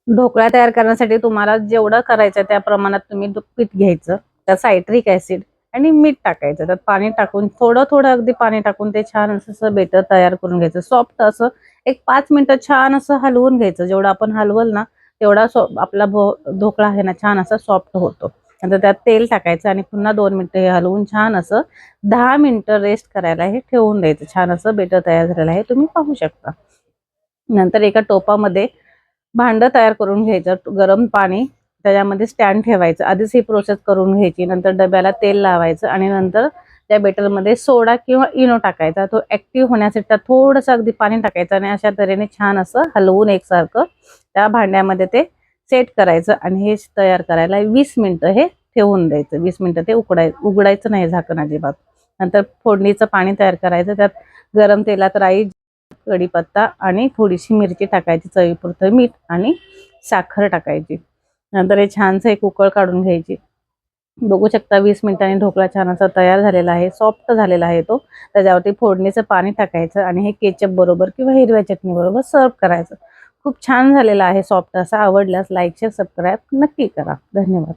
ढोकळा तयार करण्यासाठी तुम्हाला जेवढं करायचं त्या प्रमाणात तुम्ही पीठ घ्यायचं, त्यात सायट्रिक ऍसिड आणि मीठ टाकायचं, त्यात पाणी टाकून थोडं थोडं अगदी पाणी टाकून ते छान असं बेटर तयार करून घ्यायचं. सॉफ्ट असं एक 5 मिनिटं छान असं हलवून घ्यायचं. जेवढं आपण हलवल ना तेवढा आपला ढोकळा आहे ना छान असा सॉफ्ट होतो. नंतर त्यात तेल टाकायचं आणि पुन्हा 2 मिनिटं हे हलवून छान असं 10 मिनिटं रेस्ट करायला हे ठेवून द्यायचं. छान असं बेटर तयार झालेलं आहे, तुम्ही पाहू शकता. नंतर एका टोपामध्ये भांडं तयार करून घ्यायचं, गरम पाणी त्याच्यामध्ये स्टँड ठेवायचं. आधीच ही प्रोसेस करून घ्यायची. नंतर डब्याला तेल लावायचं आणि नंतर त्या बेटरमध्ये सोडा किंवा इनो टाकायचा. तो ऍक्टिव्ह होण्यासाठी त्यात थोडंसं अगदी पाणी टाकायचं आणि अशा तऱ्हेने छान असं हलवून एकसारखं त्या भांड्यामध्ये ते सेट करायचं आणि हे तयार करायला 20 मिनिटं हे ठेवून द्यायचं. 20 मिनिटं ते उघडायचं नाही झाकण अजिबात. नंतर फोडणीचं पाणी तयार करायचं. त्यात गरम तेलात राई, कढीपत्ता आणि थोडीशी मिरची टाकायची, चवीपुरतं मीठ आणि साखर टाकायची. नंतर हे छानसं एक उकळ काढून घ्यायची. बघू शकता 20 मिनिटांनी ढोकळा छान असा तयार झालेला आहे, सॉफ्ट झालेला आहे तो. त्याच्यावरती फोडणीचं पाणी टाकायचं आणि हे केचप बरोबर किंवा हिरव्या चटणी बरोबर सर्व करायचं. खूप छान झालेला आहे, सॉफ्ट असा. आवडल्यास लाईक शेअर सबस्क्राईब नक्की करा. धन्यवाद.